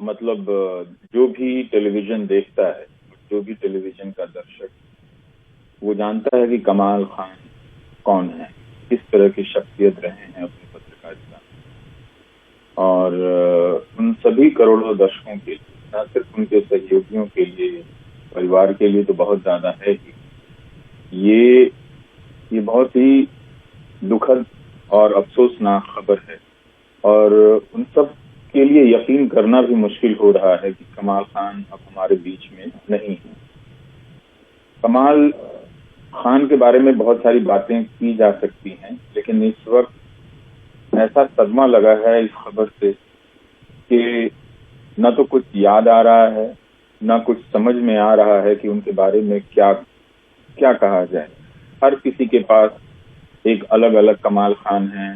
मतलब जो भी टेलीविजन देखता है, जो भी टेलीविजन का दर्शक, वो जानता है कि कमाल खान कौन है, किस तरह की शख्सियत रहे हैं अपनी पत्रकारिता में। और उन सभी करोड़ों दर्शकों के लिए, न सिर्फ उनके सहयोगियों के लिए, परिवार के लिए तो बहुत ज्यादा है ही। ये बहुत ही दुखद और अफसोसनाक खबर है और उन सब के लिए यकीन करना भी मुश्किल हो रहा है कि कमाल खान अब हमारे बीच में नहीं है। कमाल खान के बारे में बहुत सारी बातें की जा सकती हैं, लेकिन इस वक्त ऐसा सदमा लगा है इस खबर से कि न तो कुछ याद आ रहा है, न कुछ समझ में आ रहा है कि उनके बारे में क्या क्या कहा जाए। हर किसी के पास एक अलग अलग कमाल खान है,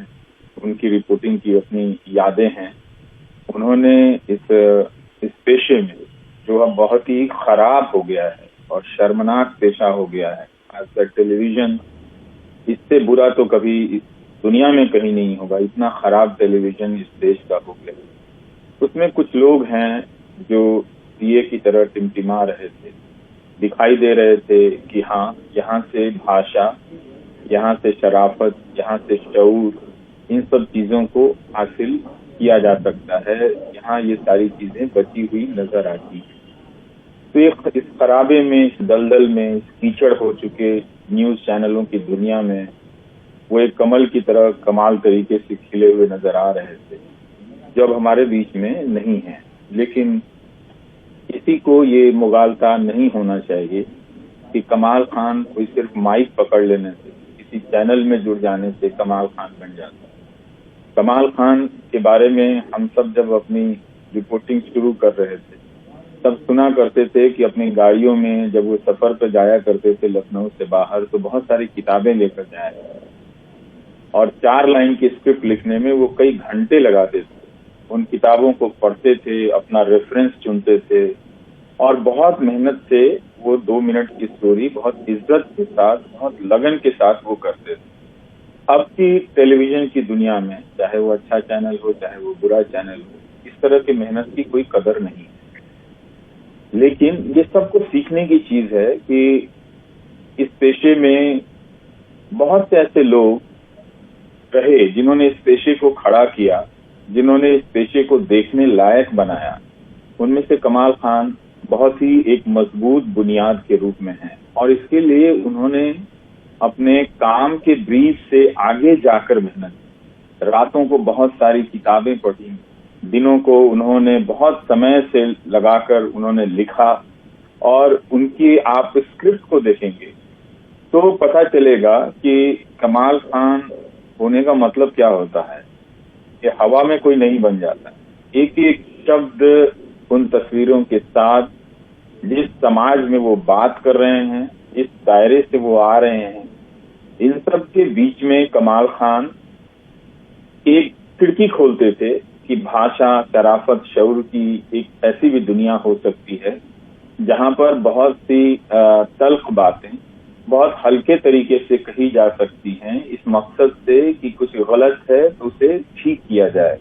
उनकी रिपोर्टिंग की अपनी यादें हैं। उन्होंने इस पेशे में, जो अब बहुत ही खराब हो गया है और शर्मनाक पेशा हो गया है, खासकर टेलीविजन, इससे बुरा तो कभी इस दुनिया में कहीं नहीं होगा। इतना खराब टेलीविजन इस देश का हो गया। उसमें कुछ लोग हैं जो दिए की तरह टिमटिमा रहे थे, दिखाई दे रहे थे कि हाँ, यहाँ से भाषा, यहाँ से शराफत, यहाँ से शऊर, इन सब चीजों को हासिल किया जा सकता है। यहाँ ये सारी चीजें बची हुई नजर आती हैं। तो इस खराबे में, इस दलदल में, इस कीचड़ हो चुके न्यूज चैनलों की दुनिया में वो एक कमल की तरह कमाल तरीके से खिले हुए नजर आ रहे थे, जब हमारे बीच में नहीं है। लेकिन किसी को ये मुगालता नहीं होना चाहिए कि कमाल खान कोई सिर्फ माइक पकड़ लेने से, किसी चैनल में जुड़ जाने से कमाल खान बन जाता है। कमाल खान के बारे में हम सब जब अपनी रिपोर्टिंग शुरू कर रहे थे, तब सुना करते थे कि अपनी गाड़ियों में जब वो सफर पर जाया करते थे लखनऊ से बाहर, तो बहुत सारी किताबें लेकर जाया और 4 लाइन की स्क्रिप्ट लिखने में वो कई घंटे लगाते थे। उन किताबों को पढ़ते थे, अपना रेफरेंस चुनते थे और बहुत मेहनत से वो 2 मिनट की स्टोरी बहुत इज्जत के साथ, बहुत लगन के साथ वो करते थे। अब की टेलीविजन की दुनिया में, चाहे वो अच्छा चैनल हो, चाहे वो बुरा चैनल हो, इस तरह की मेहनत की कोई कदर नहीं है। लेकिन ये सब कुछ सीखने की चीज है कि इस पेशे में बहुत से ऐसे लोग रहे जिन्होंने इस पेशे को खड़ा किया, जिन्होंने इस पेशे को देखने लायक बनाया। उनमें से कमाल खान बहुत ही एक मजबूत बुनियाद के रूप में है और इसके लिए उन्होंने अपने काम के ब्रीफ से आगे जाकर मेहनत, रातों को बहुत सारी किताबें पढ़ी, दिनों को उन्होंने बहुत समय से लगाकर उन्होंने लिखा और उनकी आप स्क्रिप्ट को देखेंगे तो पता चलेगा कि कमाल खान होने का मतलब क्या होता है। कि हवा में कोई नहीं बन जाता। एक एक शब्द उन तस्वीरों के साथ, जिस समाज में वो बात कर रहे हैं, जिस दायरे से वो आ रहे हैं, इन सब के बीच में कमाल खान एक खिड़की खोलते थे कि भाषा, शराफत, शऊर की एक ऐसी भी दुनिया हो सकती है जहां पर बहुत सी तल्ख बातें बहुत हल्के तरीके से कही जा सकती हैं, इस मकसद से कि कुछ गलत है तो उसे ठीक किया जाए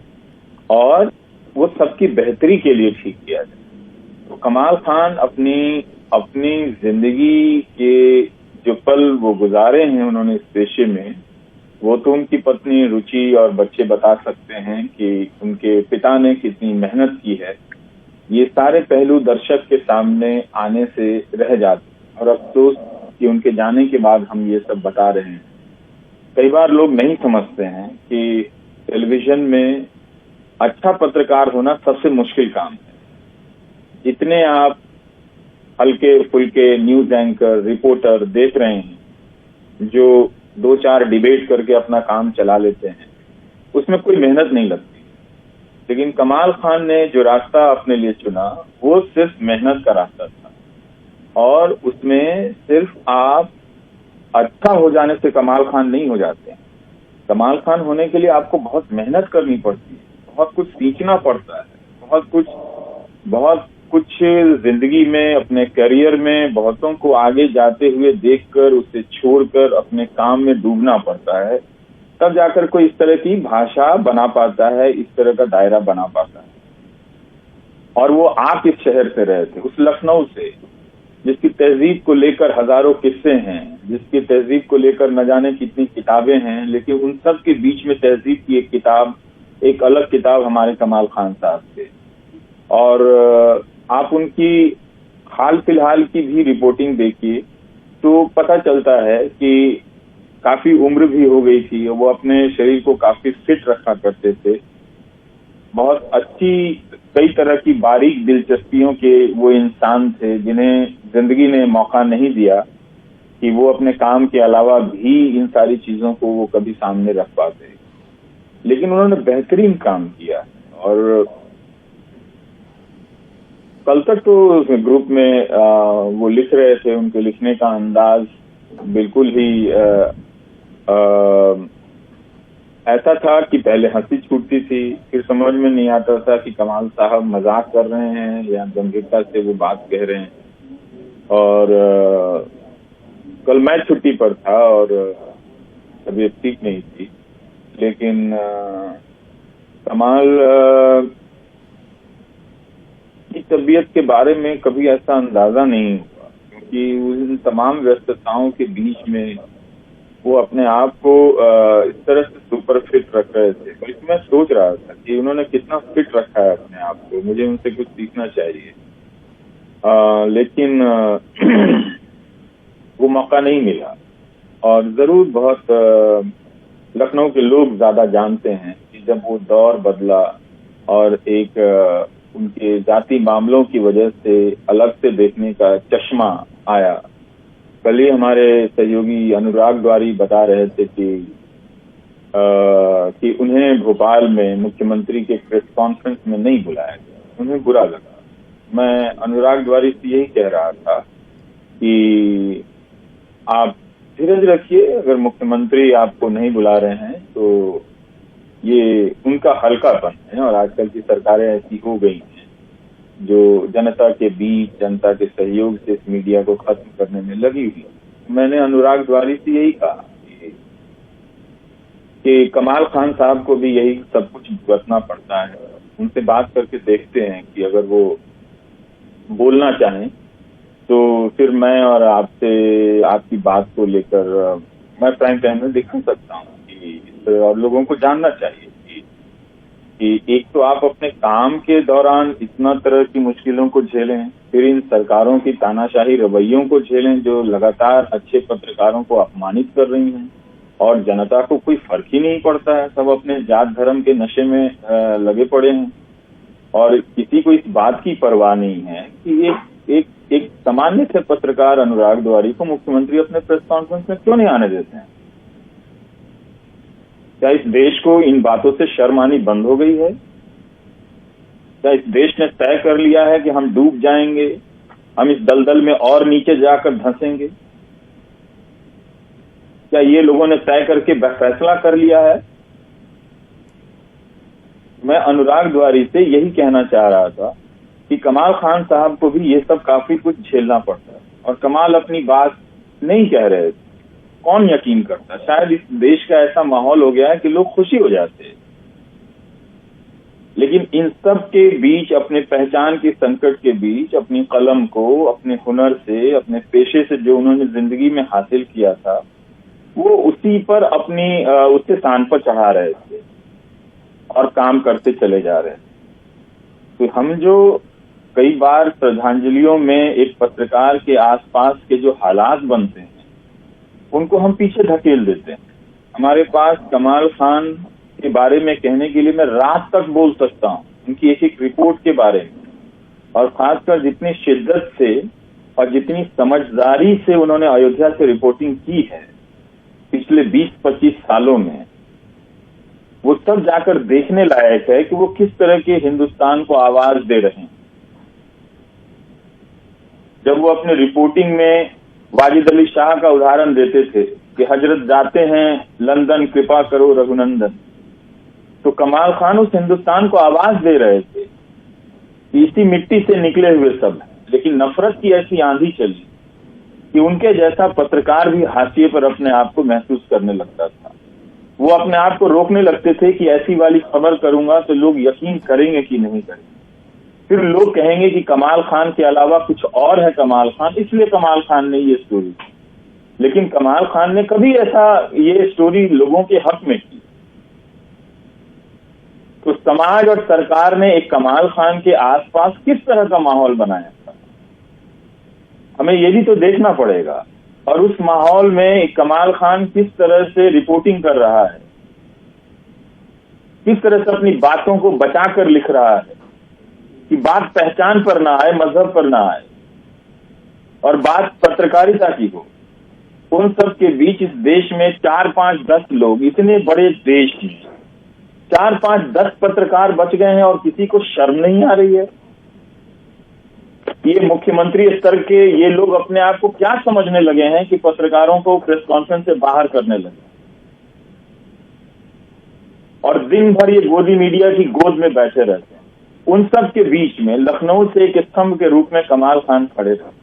और वो सबकी बेहतरी के लिए ठीक किया जाए। तो कमाल खान अपनी जिंदगी के जो पल वो गुजारे हैं उन्होंने इस पेशे में, वो तो उनकी पत्नी रुचि और बच्चे बता सकते हैं कि उनके पिता ने कितनी मेहनत की है। ये सारे पहलू दर्शक के सामने आने से रह जाते और अफसोस कि उनके जाने के बाद हम ये सब बता रहे हैं। कई बार लोग नहीं समझते हैं कि टेलीविजन में अच्छा पत्रकार होना सबसे मुश्किल काम है। जितने आप हल्के फुल्के न्यूज एंकर, रिपोर्टर देख रहे हैं जो 2-4 डिबेट करके अपना काम चला लेते हैं, उसमें कोई मेहनत नहीं लगती। लेकिन कमाल खान ने जो रास्ता अपने लिए चुना वो सिर्फ मेहनत का रास्ता था और उसमें सिर्फ आप अच्छा हो जाने से कमाल खान नहीं हो जाते। कमाल खान होने के लिए आपको बहुत मेहनत करनी पड़ती है, बहुत कुछ सीखना पड़ता है, बहुत कुछ जिंदगी में, अपने करियर में बहुतों को आगे जाते हुए देखकर उसे छोड़कर अपने काम में डूबना पड़ता है, तब जाकर कोई इस तरह की भाषा बना पाता है, इस तरह का दायरा बना पाता है। और वो आप इस शहर से रहे थे, उस लखनऊ से, जिसकी तहजीब को लेकर हजारों किस्से हैं, जिसकी तहजीब को लेकर न जाने कितनी किताबें हैं, लेकिन उन सब के बीच में तहजीब की एक किताब, एक अलग किताब हमारे कमाल खान साहब थे। और आप उनकी हाल फिलहाल की भी रिपोर्टिंग देखिए तो पता चलता है कि काफी उम्र भी हो गई थी, वो अपने शरीर को काफी फिट रखा करते थे, बहुत अच्छी कई तरह की बारीक दिलचस्पियों के वो इंसान थे जिन्हें जिंदगी ने मौका नहीं दिया कि वो अपने काम के अलावा भी इन सारी चीजों को वो कभी सामने रख पाते, लेकिन उन्होंने बेहतरीन काम किया। और कल तक तो ग्रुप में वो लिख रहे थे, उनके लिखने का अंदाज बिल्कुल ही ऐसा था कि पहले हंसी छूटती थी, फिर समझ में नहीं आता था कि कमाल साहब मजाक कर रहे हैं या गंभीरता से वो बात कह रहे हैं। और कल मैं छुट्टी पर था और तबीयत ठीक नहीं थी, लेकिन कमाल की तबीयत के बारे में कभी ऐसा अंदाजा नहीं हुआ, क्योंकि उन तमाम व्यस्तताओं के बीच में वो अपने आप को इस तरह से सुपर फिट रख रहे थे। बल्कि मैं सोच रहा था कि उन्होंने कितना फिट रखा है अपने आप को, मुझे उनसे कुछ सीखना चाहिए। लेकिन वो मौका नहीं मिला। और जरूर बहुत लखनऊ के लोग ज्यादा जानते हैं कि जब वो दौर बदला और एक उनके जाति मामलों की वजह से अलग से देखने का चश्मा आया। कल ही हमारे सहयोगी अनुराग द्वारी बता रहे थे कि उन्हें भोपाल में मुख्यमंत्री के प्रेस कॉन्फ्रेंस में नहीं बुलाया गया, उन्हें बुरा लगा। मैं अनुराग द्वारी से यही कह रहा था कि आप धीरज रखिए, अगर मुख्यमंत्री आपको नहीं बुला रहे हैं तो ये उनका हल्कापन है, और आजकल की सरकारें ऐसी हो गई हैं जो जनता के बीच, जनता के सहयोग से इस मीडिया को खत्म करने में लगी हुई। मैंने अनुराग द्वारी से यही कहा कि कमाल खान साहब को भी यही सब कुछ भुगतना पड़ता है। उनसे बात करके देखते हैं कि अगर वो बोलना चाहें तो फिर मैं और आपसे आपकी बात को लेकर मैं प्राइम टाइम में दिखा सकता हूँ कि और लोगों को जानना चाहिए कि एक तो आप अपने काम के दौरान इतना तरह की मुश्किलों को झेलें, फिर इन सरकारों की तानाशाही रवैयों को झेलें जो लगातार अच्छे पत्रकारों को अपमानित कर रही हैं, और जनता को कोई फर्क ही नहीं पड़ता है, सब अपने जात धर्म के नशे में लगे पड़े हैं, और किसी को इस बात की परवाह नहीं है कि एक सामान्य से पत्रकार अनुराग द्वारी को मुख्यमंत्री अपने प्रेस कॉन्फ्रेंस में क्यों नहीं आने देते हैं। क्या इस देश को इन बातों से शर्म आनी बंद हो गई है? क्या इस देश ने तय कर लिया है कि हम डूब जाएंगे, हम इस दलदल में और नीचे जाकर धंसेंगे? क्या ये लोगों ने तय करके फैसला कर लिया है? मैं अनुराग द्वारी से यही कहना चाह रहा था कि कमाल खान साहब को भी ये सब काफी कुछ झेलना पड़ता है, और कमाल अपनी बात नहीं कह रहे थे। कौन यकीन करता? शायद इस देश का ऐसा माहौल हो गया है कि लोग खुशी हो जाते हैं, लेकिन इन सब के बीच, अपने पहचान के संकट के बीच, अपनी कलम को अपने हुनर से, अपने पेशे से जो उन्होंने जिंदगी में हासिल किया था, वो उसी पर अपनी उससे शान पर चढ़ा रहे थे और काम करते चले जा रहे थे। तो हम जो कई बार श्रद्धांजलियों में एक पत्रकार के आसपास के जो हालात बनते हैं उनको हम पीछे धकेल देते हैं। हमारे पास कमाल खान के बारे में कहने के लिए मैं रात तक बोल सकता हूँ, उनकी एक एक रिपोर्ट के बारे में, और खासकर जितनी शिद्दत से और जितनी समझदारी से उन्होंने अयोध्या से रिपोर्टिंग की है पिछले 20-25 सालों में, वो सब जाकर देखने लायक है कि वो किस तरह के हिंदुस्तान को आवाज दे रहे हैं। जब वो अपने रिपोर्टिंग में वाजिद अली शाह का उदाहरण देते थे कि हजरत जाते हैं लंदन, कृपा करो रघुनंदन, तो कमाल खान उस हिंदुस्तान को आवाज दे रहे थे कि इसी मिट्टी से निकले हुए सब, लेकिन नफरत की ऐसी आंधी चली कि उनके जैसा पत्रकार भी हाशिए पर अपने आप को महसूस करने लगता था। वो अपने आप को रोकने लगते थे कि ऐसी वाली खबर करूंगा तो लोग यकीन करेंगे कि नहीं करेंगे। फिर लोग कहेंगे कि कमाल खान के अलावा कुछ और है कमाल खान, इसलिए कमाल खान ने ये स्टोरी। लेकिन कमाल खान ने कभी ऐसा ये स्टोरी लोगों के हक में की। तो समाज और सरकार ने एक कमाल खान के आसपास किस तरह का माहौल बनाया था, हमें ये भी तो देखना पड़ेगा। और उस माहौल में एक कमाल खान किस तरह से रिपोर्टिंग कर रहा है, किस तरह से अपनी बातों को बचाकर लिख रहा है कि बात पहचान पर ना आए, मजहब पर ना आए, और बात पत्रकारिता की हो। उन सब के बीच इस देश में 4-5-10 लोग, इतने बड़े देश में 4-5-10 पत्रकार बच गए हैं और किसी को शर्म नहीं आ रही है। ये मुख्यमंत्री स्तर के ये लोग अपने आप को क्या समझने लगे हैं कि पत्रकारों को प्रेस कॉन्फ्रेंस से बाहर करने लगे, और दिन भर ये गोदी मीडिया की गोद में बैठे रहते हैं। उन सब के बीच में लखनऊ से एक स्तंभ के रूप में कमाल खान खड़े थे।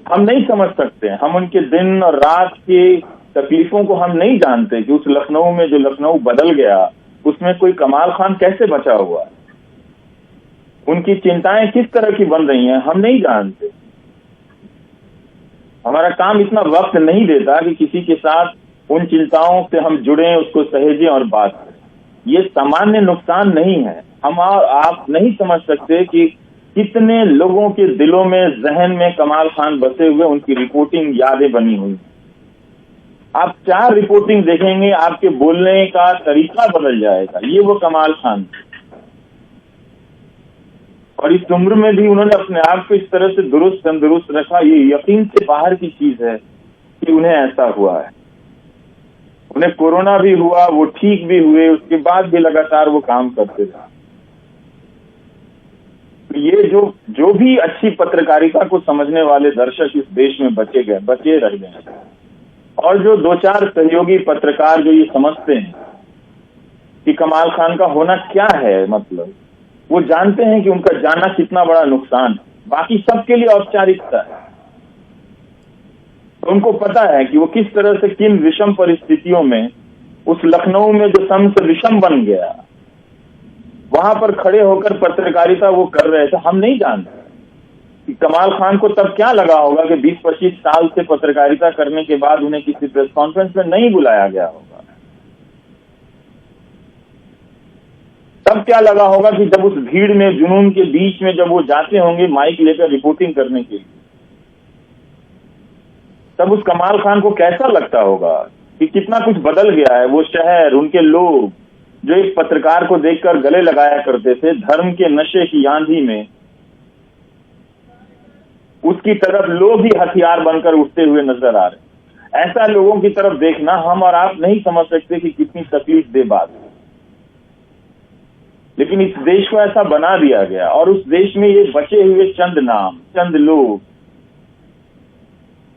हम नहीं समझ सकते, हम उनके दिन और रात की तकलीफों को हम नहीं जानते कि उस लखनऊ में जो लखनऊ बदल गया उसमें कोई कमाल खान कैसे बचा हुआ है, उनकी चिंताएं किस तरह की बन रही हैं, हम नहीं जानते। हमारा काम इतना वक्त नहीं देता कि किसी के साथ उन चिंताओं से हम जुड़ें, उसको सहेजें और बात करें। ये सामान्य नुकसान नहीं है। हम और आप नहीं समझ सकते कि कितने लोगों के दिलों में, जहन में कमाल खान बसे हुए, उनकी रिपोर्टिंग यादें बनी हुई। आप 4 रिपोर्टिंग देखेंगे, आपके बोलने का तरीका बदल जाएगा। ये वो कमाल खान, और इस उम्र में भी उन्होंने अपने आप को इस तरह से दुरुस्त तंदुरुस्त रखा। ये यकीन से बाहर की चीज है कि उन्हें ऐसा हुआ है। उन्हें कोरोना भी हुआ, वो ठीक भी हुए, उसके बाद भी लगातार वो काम करते रहे। ये जो भी अच्छी पत्रकारिता को समझने वाले दर्शक इस देश में बचे रह गए, और जो 2-4 सहयोगी पत्रकार जो ये समझते हैं कि कमाल खान का होना क्या है, मतलब वो जानते हैं कि उनका जाना कितना बड़ा नुकसान है। बाकी सबके लिए औपचारिकता है। तो उनको पता है कि वो किस तरह से, किन विषम परिस्थितियों में उस लखनऊ में जो सम से विषम बन गया, वहां पर खड़े होकर पत्रकारिता वो कर रहे थे। हम नहीं जानते कि कमाल खान को तब क्या लगा होगा कि 20-25 साल से पत्रकारिता करने के बाद उन्हें किसी प्रेस कॉन्फ्रेंस में नहीं बुलाया गया होगा। तब क्या लगा होगा कि जब उस भीड़ में, जुनून के बीच में जब वो जाते होंगे माइक लेकर रिपोर्टिंग करने के लिए, तब उस कमाल खान को कैसा लगता होगा कि कितना कुछ बदल गया है। वो शहर, उनके लोग जो एक पत्रकार को देखकर गले लगाया करते थे, धर्म के नशे की आंधी में उसकी तरफ लोग ही हथियार बनकर उठते हुए नजर आ रहे। ऐसा लोगों की तरफ देखना हम और आप नहीं समझ सकते कि कितनी तकलीफ दे बात है। लेकिन इस देश को ऐसा बना दिया गया, और उस देश में ये बचे हुए चंद नाम, चंद लोग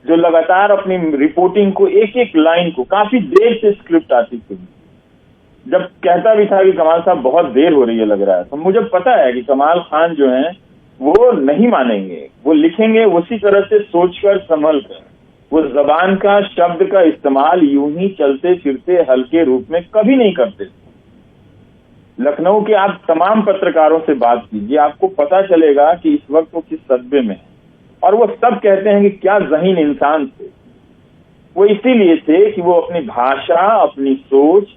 जो लगातार अपनी रिपोर्टिंग को, एक लाइन को, काफी देर से स्क्रिप्ट आती थी। जब कहता भी था कि कमाल साहब बहुत देर हो रही है लग रहा है, तो मुझे पता है कि कमाल खान जो है वो नहीं मानेंगे। वो लिखेंगे उसी तरह से, सोचकर, संभल कर। वो जबान का, शब्द का इस्तेमाल यूं ही चलते फिरते हल्के रूप में कभी नहीं करते। लखनऊ के आप तमाम पत्रकारों से बात कीजिए, आपको पता चलेगा कि इस वक्त वो किस सदमे में है। और वो सब कहते हैं कि क्या ज़हीन इंसान थे वो। इसीलिए थे कि वो अपनी भाषा, अपनी सोच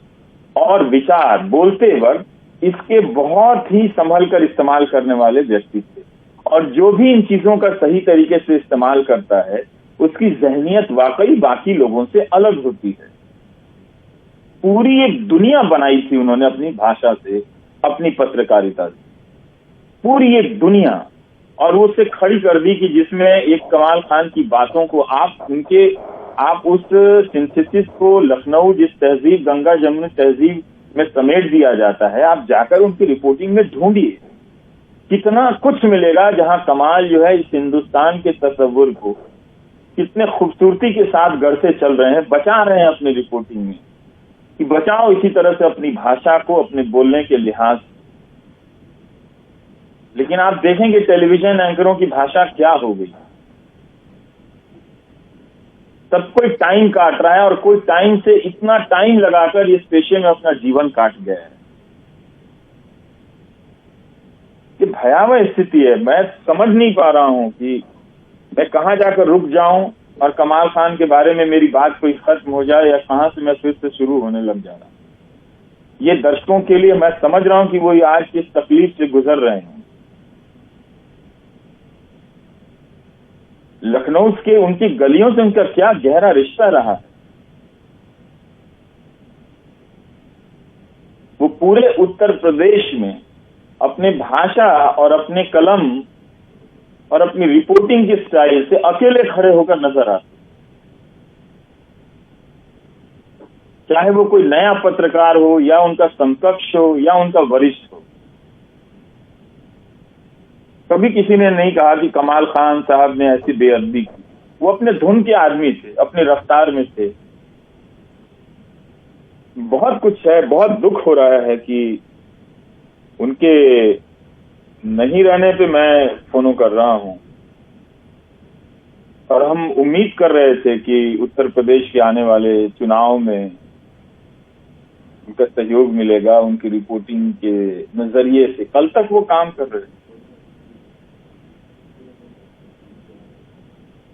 और विचार बोलते वक्त इसके बहुत ही संभल कर इस्तेमाल करने वाले व्यक्ति थे। और जो भी इन चीजों का सही तरीके से इस्तेमाल करता है, उसकी जहनियत वाकई बाकी लोगों से अलग होती है। पूरी एक दुनिया बनाई थी उन्होंने अपनी भाषा से, अपनी पत्रकारिता से, पूरी एक दुनिया। और वो उसे खड़ी कर दी कि जिसमें एक कमाल खान की बातों को आप उस सिंथेसिस को, लखनऊ जिस तहजीब, गंगा जमुनी तहजीब में समेट दिया जाता है, आप जाकर उनकी रिपोर्टिंग में ढूंढिए, कितना कुछ मिलेगा जहां कमाल जो है इस हिंदुस्तान के तस्वुर को कितने खूबसूरती के साथ गढ़ते चल रहे हैं, बचा रहे हैं अपनी रिपोर्टिंग में, कि बचाओ इसी तरह से अपनी भाषा को, अपने बोलने के लिहाज। लेकिन आप देखेंगे टेलीविजन एंकरों की भाषा क्या हो गई। सब कोई टाइम काट रहा है, और कोई टाइम से इतना टाइम लगाकर इस पेशे में अपना जीवन काट गया है। ये भयावह स्थिति है। मैं समझ नहीं पा रहा हूं कि मैं कहां जाकर रुक जाऊं और कमाल खान के बारे में मेरी बात कोई खत्म हो जाए या कहां से मैं फिर से शुरू होने लग जा रहा हूं। ये दर्शकों के लिए मैं समझ रहा हूं कि वो आज किस तकलीफ से गुजर रहे हैं। लखनऊ के उनकी गलियों से उनका क्या गहरा रिश्ता रहा है। वो पूरे उत्तर प्रदेश में अपने भाषा और अपने कलम और अपनी रिपोर्टिंग की स्टाइल से अकेले खड़े होकर नजर आते, चाहे वो कोई नया पत्रकार हो या उनका समकक्ष हो या उनका वरिष्ठ हो। कभी किसी ने नहीं कहा कि कमाल खान साहब ने ऐसी बेअदबी की। वो अपने धुन के आदमी थे, अपने रफ्तार में थे। बहुत कुछ है, बहुत दुख हो रहा है कि उनके नहीं रहने पे मैं फोन कर रहा हूं। और हम उम्मीद कर रहे थे कि उत्तर प्रदेश के आने वाले चुनाव में उनका सहयोग मिलेगा, उनकी रिपोर्टिंग के नजरिए से। कल तक वो काम कर रहे थे।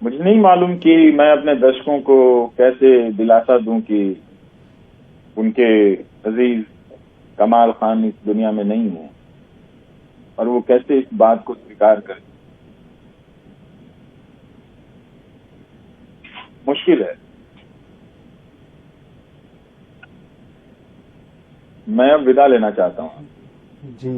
मुझे नहीं मालूम कि मैं अपने दर्शकों को कैसे दिलासा दूं कि उनके अजीज कमाल खान इस दुनिया में नहीं है और वो कैसे इस बात को स्वीकार करें। मुश्किल है। मैं अब विदा लेना चाहता हूं। जी।